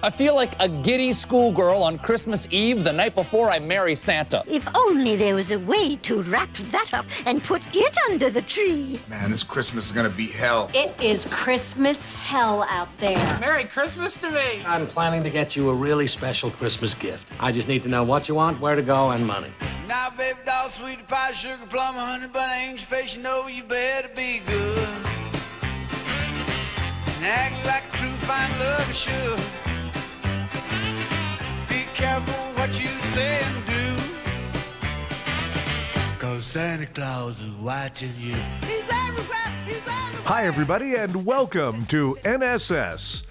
I feel like a giddy schoolgirl on Christmas Eve the night before I marry Santa. If only there was a way to wrap that up and put it under the tree. Man, this Christmas is gonna be hell. It is Christmas hell out there. Merry Christmas to me. I'm planning to get you a really special Christmas gift. I just need to know what you want, where to go, and money. Now, baby doll, sweetie pie, sugar plum, honey bun, angel face, you know you better be good. And act like a true fine lover should. Be careful what you say and do, 'cause Santa Claus is watching you. He's everywhere, he's everywhere. Hi, everybody, and welcome to NSS.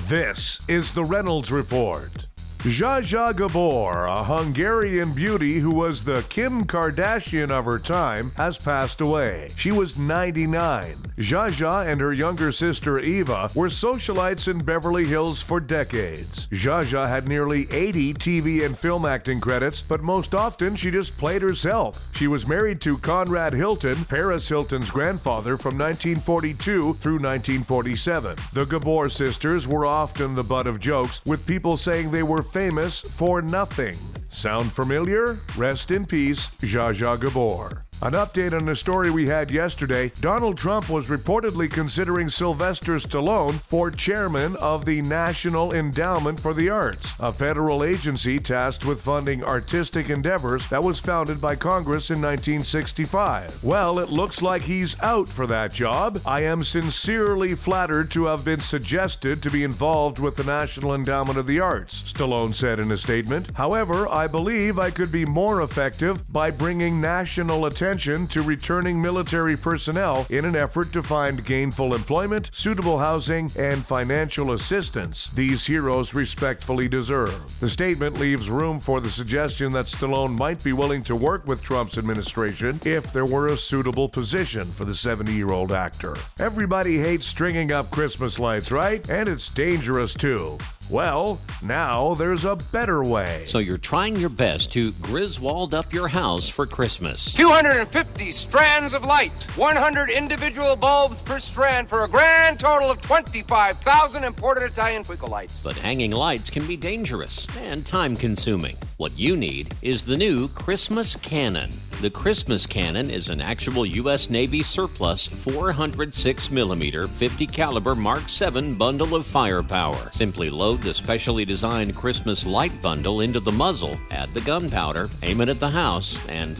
This is the Reynolds Report. Zsa Zsa Gabor, a Hungarian beauty who was the Kim Kardashian of her time, has passed away. She was 99. Zsa Zsa and her younger sister Eva were socialites in Beverly Hills for decades. Zsa Zsa had nearly 80 TV and film acting credits, but most often she just played herself. She was married to Conrad Hilton, Paris Hilton's grandfather, from 1942 through 1947. The Gabor sisters were often the butt of jokes, with people saying they were famous for nothing. Sound familiar? Rest in peace, Zsa Zsa Gabor. An update on a story we had yesterday. Donald Trump was reportedly considering Sylvester Stallone for chairman of the National Endowment for the Arts, a federal agency tasked with funding artistic endeavors that was founded by Congress in 1965. Well, it looks like he's out for that job. I am sincerely flattered to have been suggested to be involved with the National Endowment of the Arts, Stallone said in a statement. However, I believe I could be more effective by bringing national attention to returning military personnel in an effort to find gainful employment, suitable housing, and financial assistance these heroes respectfully deserve. The statement leaves room for the suggestion that Stallone might be willing to work with Trump's administration if there were a suitable position for the 70-year-old actor. Everybody hates stringing up Christmas lights, right? And it's dangerous too. Well, now there's a better way. So you're trying your best to Griswold up your house for Christmas. 250 strands of lights, 100 individual bulbs per strand for a grand total of 25,000 imported Italian twinkle lights. But hanging lights can be dangerous and time-consuming. What you need is the new Christmas Cannon. The Christmas Cannon is an actual U.S. Navy surplus 406mm 50 caliber Mark 7 bundle of firepower. Simply load the specially designed Christmas light bundle into the muzzle, add the gunpowder, aim it at the house, and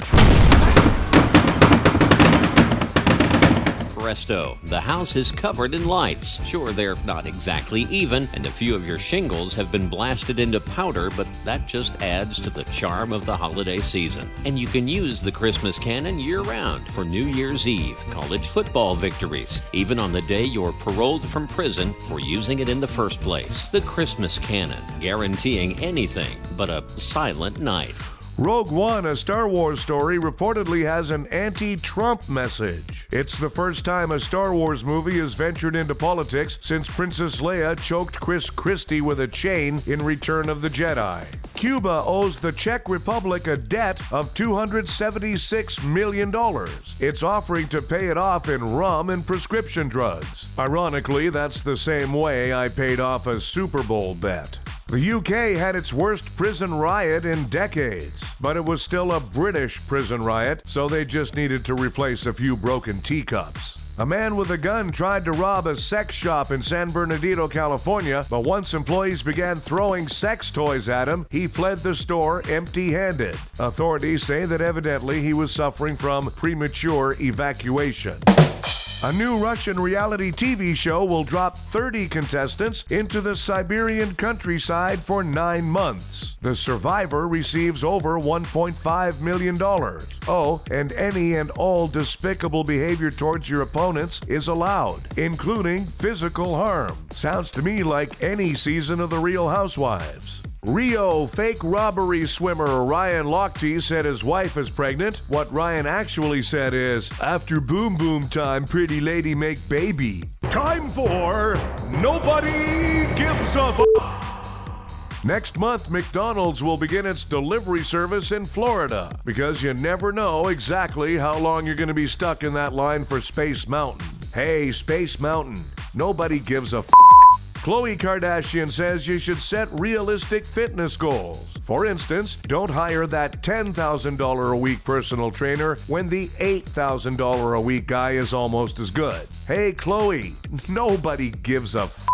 presto, the house is covered in lights. Sure, they're not exactly even, and a few of your shingles have been blasted into powder, but that just adds to the charm of the holiday season. And you can use the Christmas Cannon year-round for New Year's Eve, college football victories, even on the day you're paroled from prison for using it in the first place. The Christmas Cannon, guaranteeing anything but a silent night. Rogue One, a Star Wars story, reportedly has an anti-Trump message. It's the first time a Star Wars movie has ventured into politics since Princess Leia choked Chris Christie with a chain in Return of the Jedi. Cuba owes the Czech Republic a debt of $276 million. It's offering to pay it off in rum and prescription drugs. Ironically, that's the same way I paid off a Super Bowl bet. The UK had its worst prison riot in decades, but it was still a British prison riot, so they just needed to replace a few broken teacups. A man with a gun tried to rob a sex shop in San Bernardino, California, but once employees began throwing sex toys at him, he fled the store empty-handed. Authorities say that evidently he was suffering from premature evacuation. A new Russian reality TV show will drop 30 contestants into the Siberian countryside for 9 months. The survivor receives over $1.5 million. Oh, and any and all despicable behavior towards your opponents is allowed, including physical harm. Sounds to me like any season of The Real Housewives. Rio fake robbery swimmer Ryan Lochte said his wife is pregnant. What Ryan actually said is, "After boom boom time, pretty lady make baby." Time for Nobody Gives a Next month, McDonald's will begin its delivery service in Florida, because you never know exactly how long you're going to be stuck in that line for Space Mountain. Hey, Space Mountain, nobody gives a Khloe Kardashian says you should set realistic fitness goals. For instance, don't hire that $10,000 a week personal trainer when the $8,000 a week guy is almost as good. Hey, Khloe, nobody gives a f***.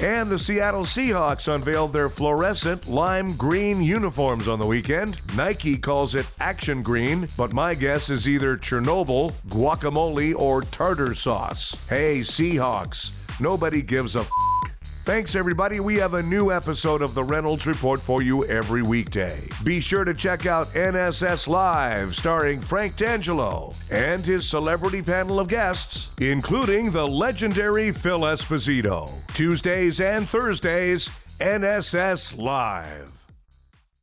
And the Seattle Seahawks unveiled their fluorescent lime green uniforms on the weekend. Nike calls it action green, but my guess is either Chernobyl, guacamole, or tartar sauce. Hey, Seahawks, nobody gives a f***. Thanks, everybody. We have a new episode of the Reynolds Report for you every weekday. Be sure to check out NSS Live, starring Frank D'Angelo and his celebrity panel of guests, including the legendary Phil Esposito. Tuesdays and Thursdays, NSS Live.